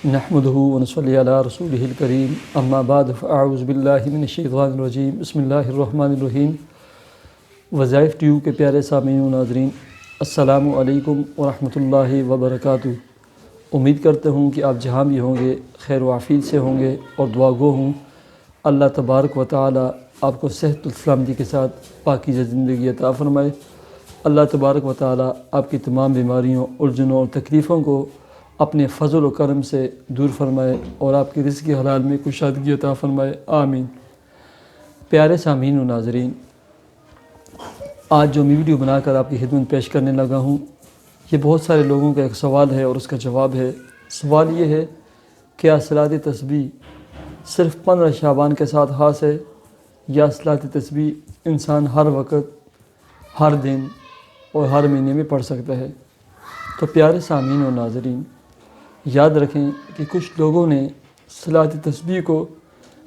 نحمده ونصلي على رسوله الكريم اما بعد فاعوذ باللہ من الشیطان الرجیم بسم اللہ الرحمن الرحیم۔ وظائف ٹیوب کے پیارے سامعین و ناظرین، السلام علیکم ورحمۃ اللہ وبرکاتہ۔ امید کرتا ہوں کہ آپ جہاں بھی ہوں گے خیر و عافیت سے ہوں گے اور دعا گو ہوں اللہ تبارک و تعالی آپ کو صحت و سلامتی کے ساتھ پاکیزہ زندگی عطا فرمائے۔ اللہ تبارک و تعالی آپ کی تمام بیماریوں، الجھنوں اور تکلیفوں کو اپنے فضل و کرم سے دور فرمائے اور آپ کی رزق حلال میں کشادگی عطا فرمائے، آمین۔ پیارے سامعین و ناظرین، آج جو میں ویڈیو بنا کر آپ کی خدمت پیش کرنے لگا ہوں، یہ بہت سارے لوگوں کا ایک سوال ہے اور اس کا جواب ہے۔ سوال یہ ہے، کیا صلاۃ تسبیح صرف 15 شعبان کے ساتھ خاص ہے یا صلاۃ تسبیح انسان ہر وقت، ہر دن اور ہر مہینے میں پڑھ سکتا ہے؟ تو پیارے سامعین و ناظرین، یاد رکھیں کہ کچھ لوگوں نے صلاۃ تسبیح کو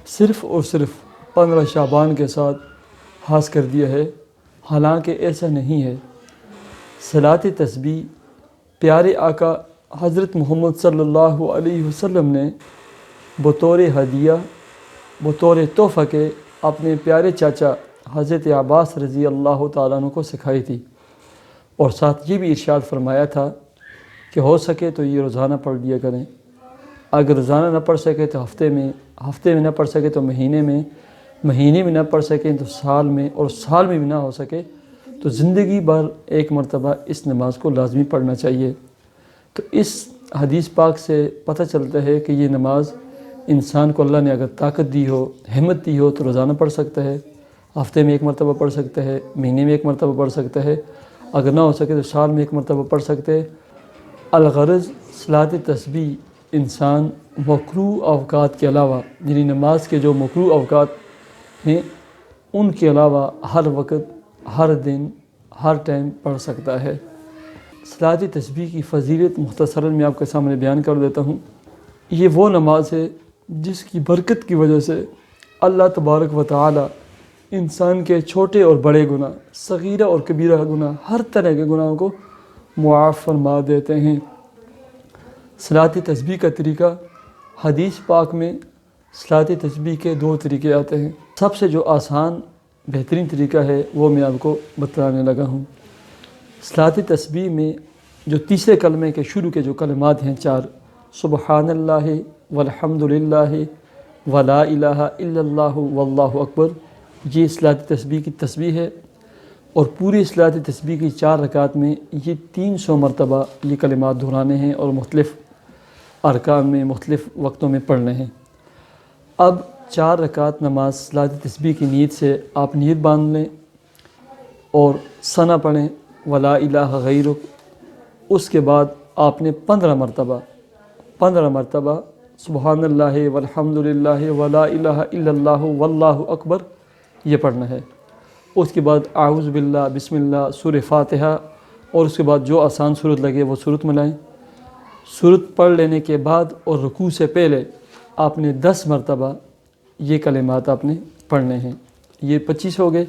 صرف اور صرف 15 شعبان کے ساتھ خاص کر دیا ہے، حالانکہ ایسا نہیں ہے۔ صلاۃ تسبیح پیارے آقا حضرت محمد صلی اللہ علیہ وسلم نے بطور ہدیہ، بطور تحفہ کے اپنے پیارے چاچا حضرت عباس رضی اللہ تعالیٰ عنہ کو سکھائی تھی، اور ساتھ یہ بھی ارشاد فرمایا تھا کہ ہو سکے تو یہ روزانہ پڑھ لیا کریں، اگر روزانہ نہ پڑھ سکے تو ہفتے میں نہ پڑھ سکے تو مہینے میں نہ پڑھ سکیں تو سال میں، اور سال میں بھی نہ ہو سکے تو زندگی بھر ایک مرتبہ اس نماز کو لازمی پڑھنا چاہیے۔ تو اس حدیث پاک سے پتہ چلتا ہے کہ یہ نماز انسان کو اللہ نے اگر طاقت دی ہو، ہمت دی ہو تو روزانہ پڑھ سکتا ہے، ہفتے میں ایک مرتبہ پڑھ سکتا ہے، مہینے میں ایک مرتبہ پڑھ سکتا ہے، اگر نہ ہو سکے تو سال میں ایک مرتبہ پڑھ سکتے ہیں۔ الغرض صلاۃ تسبیح انسان مکروہ اوقات کے علاوہ، یعنی نماز کے جو مکروہ اوقات ہیں ان کے علاوہ ہر وقت، ہر دن، ہر ٹائم پڑھ سکتا ہے۔ صلاۃ تسبیح کی فضیلت مختصراً میں آپ کے سامنے بیان کر دیتا ہوں۔ یہ وہ نماز ہے جس کی برکت کی وجہ سے اللہ تبارک و تعالی انسان کے چھوٹے اور بڑے گناہ، صغیرہ اور کبیرہ گناہ، ہر طرح کے گناہوں کو معاف فرما دیتے ہیں۔ صلاۃ تسبیح کا طریقہ، حدیث پاک میں صلاۃ تسبیح کے 2 طریقے آتے ہیں۔ سب سے جو آسان بہترین طریقہ ہے وہ میں آپ کو بتلانے لگا ہوں۔ صلاۃ تسبیح میں جو تیسرے کلمے کے شروع کے جو کلمات ہیں 4، سبحان اللہ والحمد للہ ولا الہ الا اللہ واللہ اکبر، یہ صلاۃ تسبیح کی تسبیح ہے، اور پوری صلاۃ تسبیح کی 4 رکعات میں یہ 300 مرتبہ یہ کلمات دہرانے ہیں اور مختلف ارکان میں، مختلف وقتوں میں پڑھنے ہیں۔ اب 4 رکعت نماز صلاۃ تسبیح کی نیت سے آپ نیت باندھ لیں اور ثنا پڑھیں ولا الہ غیرک۔ اس کے بعد آپ نے 15 مرتبہ سبحان اللہ والحمد للہ ولا الہ الا اللہ واللہ اکبر یہ پڑھنا ہے۔ اس کے بعد اعوذ باللہ، بسم اللہ، سورہ فاتحہ، اور اس کے بعد جو آسان صورت لگے وہ صورت ملائیں۔ صورت پڑھ لینے کے بعد اور رکوع سے پہلے آپ نے 10 مرتبہ یہ کلمات آپ نے پڑھنے ہیں، یہ 25 ہو گئے۔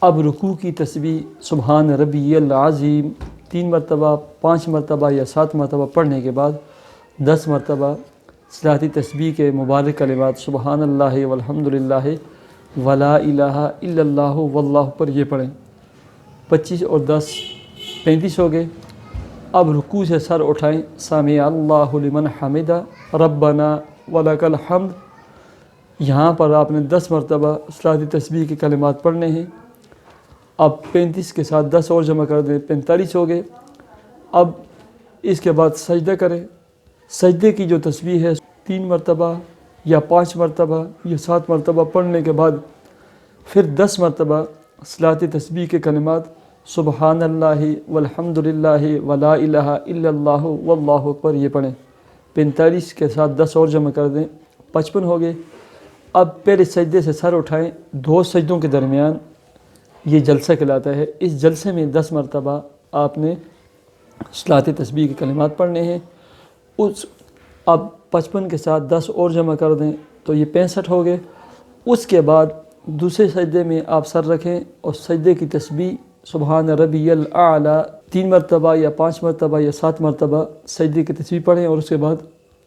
اب رکوع کی تسبیح سبحان ربی العظیم 3 مرتبہ، 5 مرتبہ یا 7 مرتبہ پڑھنے کے بعد 10 مرتبہ صلاۃ تسبیح کے مبارک کلمات سبحان اللہ والحمد للہ ولا الہ الا اللہ واللہ پر یہ پڑھیں۔ 25 اور 10 35 ہو گئے۔ اب رکوع سے سر اٹھائیں، سمع اللہ لمن حمدہ ربنا ولک الحمد، یہاں پر آپ نے 10 مرتبہ صلاۃ تسبیح کے کلمات پڑھنے ہیں۔ اب 35 کے ساتھ 10 اور جمع کر دیں، 45 ہو گئے۔ اب اس کے بعد سجدہ کریں۔ سجدے کی جو تسبیح ہے 3 مرتبہ یا 5 مرتبہ یا 7 مرتبہ پڑھنے کے بعد پھر 10 مرتبہ صلاۃ تسبیح کے کلمات سبحان اللہ والحمد للہ ولا الہ الا اللہ واللہ اکبر یہ پڑھیں۔ 45 کے ساتھ 10 اور جمع کر دیں، 55 ہو گئے۔ اب پہلے سجدے سے سر اٹھائیں، 2 سجدوں کے درمیان یہ جلسہ کہلاتا ہے۔ اس جلسے میں 10 مرتبہ آپ نے صلاۃ تسبیح کے کلمات پڑھنے ہیں۔ اب 55 کے ساتھ 10 اور جمع کر دیں تو یہ 65 ہو گئے۔ اس کے بعد دوسرے سجدے میں آپ سر رکھیں اور سجدے کی تسبیح سبحان ربی الاعلیٰ 3 مرتبہ یا 5 مرتبہ یا 7 مرتبہ سجدے کی تسبیح پڑھیں، اور اس کے بعد